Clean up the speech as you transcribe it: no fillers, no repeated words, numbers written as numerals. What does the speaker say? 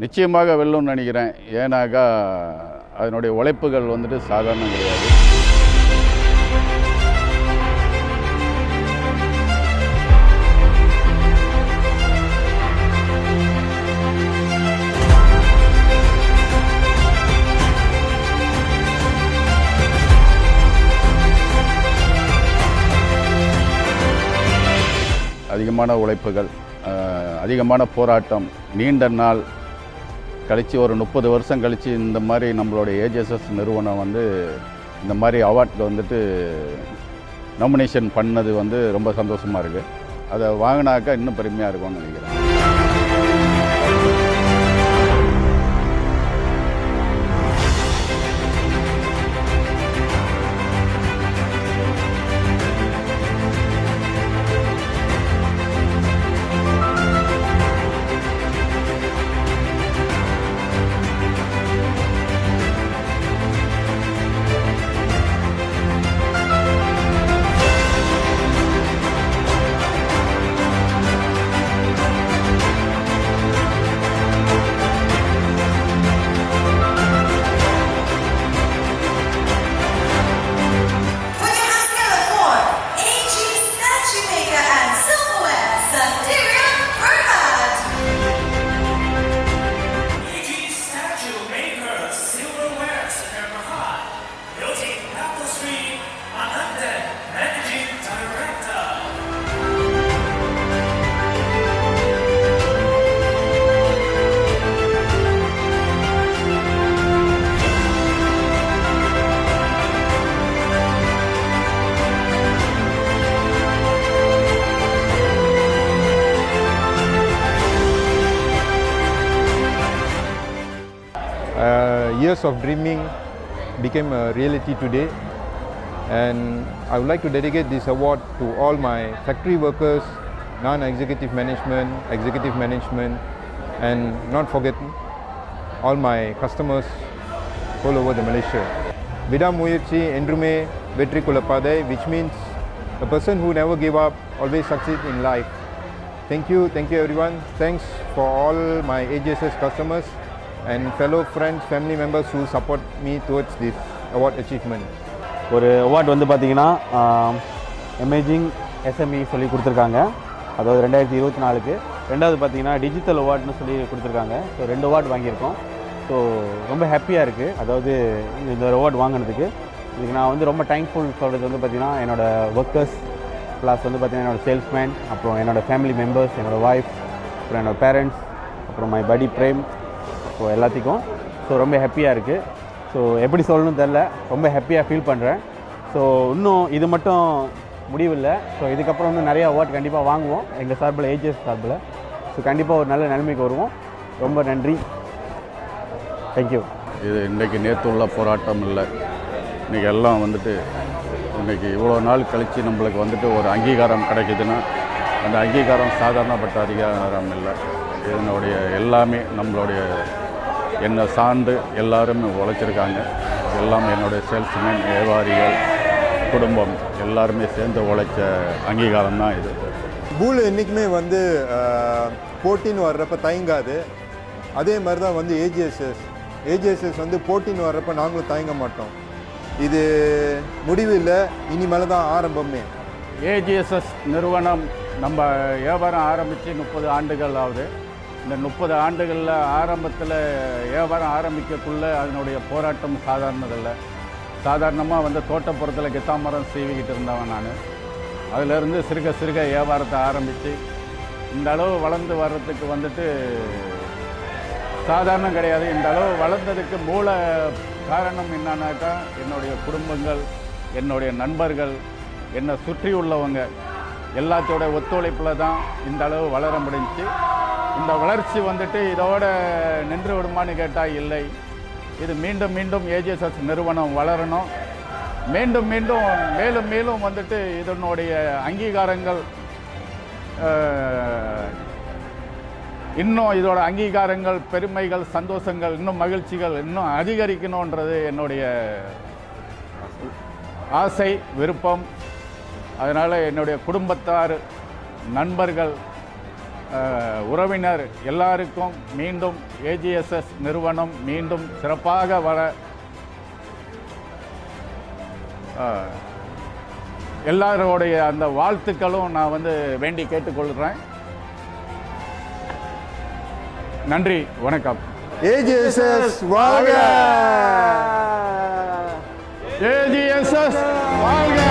நிச்சயமாக வெல்லும்னு நினைக்கிறேன். ஏன்னாக்கா அதனுடைய உழைப்புகள் வந்துட்டு சாதாரணம் கிடையாது. அதிகமான உழைப்புகள், அதிகமான போராட்டம், நீண்ட நாள் கழித்து ஒரு 30 வருஷம் கழித்து இந்த மாதிரி நம்மளுடைய ஏஜிஎஸ்எஸ் நிறுவனம் வந்து இந்த மாதிரி அவார்டுக்கு வந்துட்டு நாமினேஷன் பண்ணது வந்து ரொம்ப சந்தோஷமாக இருக்குது. அதை வாங்கினாக்கா இன்னும் பெருமையாக இருக்கும்னு நினைக்கிறேன். Years of dreaming became a reality today, and I would like to dedicate this award to all my factory workers, non-executive management, executive management, and not forgetting all my customers all over the Malaysia. Vidamuyirchi endrume vetri kulapadai, which means a person who never give up always succeed in life. Thank you everyone. Thanks for all my AGSS customers and fellow friends, family members who support me towards this award achievement. ஒரு award வந்து பார்த்திங்கன்னா emerging SME சொல்லி கொடுத்துருக்காங்க, அதாவது 2024க்கு. ரெண்டாவது பார்த்திங்கன்னா digital அவார்ட்னு சொல்லி கொடுத்துருக்காங்க. ஸோ 2 அவார்ட் வாங்கியிருக்கோம். ஸோ ரொம்ப ஹாப்பியாக இருக்குது. அதாவது இந்த அவார்ட் வாங்கினதுக்கு இதுக்கு நான் வந்து ரொம்ப தேங்க்ஃபுல் சொல்கிறது வந்து பார்த்திங்கன்னா என்னோடய ஒர்க்கர்ஸ் ப்ளஸ் வந்து பார்த்திங்கன்னா என்னோடய சேல்ஸ்மேன், அப்புறம் என்னோடய ஃபேமிலி மெம்பர்ஸ், என்னோடய ஒய்ஃப், அப்புறம் என்னோடய பேரண்ட்ஸ், அப்புறம் மை படி பிரேம், ஸோ எல்லாத்துக்கும் ஸோ ரொம்ப ஹாப்பியாக இருக்குது. ஸோ எப்படி சொல்லணும்னு தெரில, ரொம்ப ஹாப்பியாக ஃபீல் பண்ணுறேன். ஸோ இன்னும் இது மட்டும் முடிவில்லை. ஸோ இதுக்கப்புறம் வந்து நிறைய அவார்ட் கண்டிப்பாக வாங்குவோம் எங்கள் சார்பில், ஏஜிஎஸ் சார்பில். ஸோ கண்டிப்பாக ஒரு நல்ல நிலைமைக்கு வருவோம். ரொம்ப நன்றி, தேங்க்யூ. இது இன்றைக்கி நேற்று உள்ள போராட்டம் இல்லை. இன்றைக்கி எல்லாம் வந்துட்டு இன்றைக்கி இவ்வளோ நாள் கழித்து நம்மளுக்கு வந்துட்டு ஒரு அங்கீகாரம் கிடைக்குதுன்னா அந்த அங்கீகாரம் சாதாரணப்பட்ட அங்கீகாரம் இல்லை. இதனுடைய எல்லாமே நம்மளுடைய என்னை சார்ந்து எல்லாருமே உழைச்சிருக்காங்க. எல்லாமே என்னுடைய சேல்ஸ்மேன், வியாபாரிகள், குடும்பம் எல்லாருமே சேர்ந்து உழைச்ச அங்கீகாரம் தான் இது. பூல் என்றைக்குமே வந்து போட்டின்னு வர்றப்ப தயங்காது. அதே மாதிரி தான் வந்து ஏஜிஎஸ்எஸ் வந்து போட்டின்னு வர்றப்ப நாங்களும் தயங்க மாட்டோம். இது முடிவு இல்லை, இனிமேல் தான் ஆரம்பமே. ஏஜிஎஸ்எஸ் நிறுவனம் நம்ம வியாபாரம் ஆரம்பித்து 30 ஆண்டுகள் ஆகுது. இந்த 30 ஆண்டுகளில் ஆரம்பத்தில் வியாபாரம் ஆரம்பிக்கக்குள்ளே அதனுடைய போராட்டம் சாதாரணதில்லை. சாதாரணமாக வந்து தோட்டப்புறத்தில் கித்தாமரம் சீவிக்கிட்டு இருந்தவன் நான். அதிலேருந்து சிறுக சிறுக வியாபாரத்தை ஆரம்பித்து இந்த அளவு வளர்ந்து வர்றதுக்கு வந்துட்டு சாதாரணம் கிடையாது. இந்த அளவு வளர்ந்ததுக்கு மூல காரணம் என்னன்னாக்கா என்னுடைய குடும்பங்கள், என்னுடைய நண்பர்கள், என்னை சுற்றி உள்ளவங்க எல்லாத்தோட ஒத்துழைப்பில் தான் இந்த அளவு வளர முடிஞ்சிச்சு. இந்த வளர்ச்சி வந்துட்டு இதோட நின்று விடுமான்னு கேட்டால் இல்லை. இது மீண்டும் மீண்டும் ஏஜிஎஸ்எஸ் நிறுவனம் வளரணும். மீண்டும் மீண்டும் மேலும் மேலும் வந்துட்டு இதனுடைய அங்கீகாரங்கள் இன்னும் இதோட அங்கீகாரங்கள், பெருமைகள், சந்தோஷங்கள், இன்னும் மகிழ்ச்சிகள் இன்னும் அதிகரிக்கணுன்றது என்னுடைய ஆசை, விருப்பம். அதனால் என்னுடைய குடும்பத்தார், நண்பர்கள் உறவினர் எல்லாருக்கும் மீண்டும் ஏஜிஎஸ்எஸ் நிறுவனம் மீண்டும் சிறப்பாக வர எல்லாரோடைய அந்த வாழ்த்துக்களும் நான் வந்து வேண்டி கேட்டுக்கொள்கிறேன். நன்றி, வணக்கம். ஏஜிஎஸ்எஸ் வாழ்க! ஏஜிஎஸ்எஸ் வாழ்க!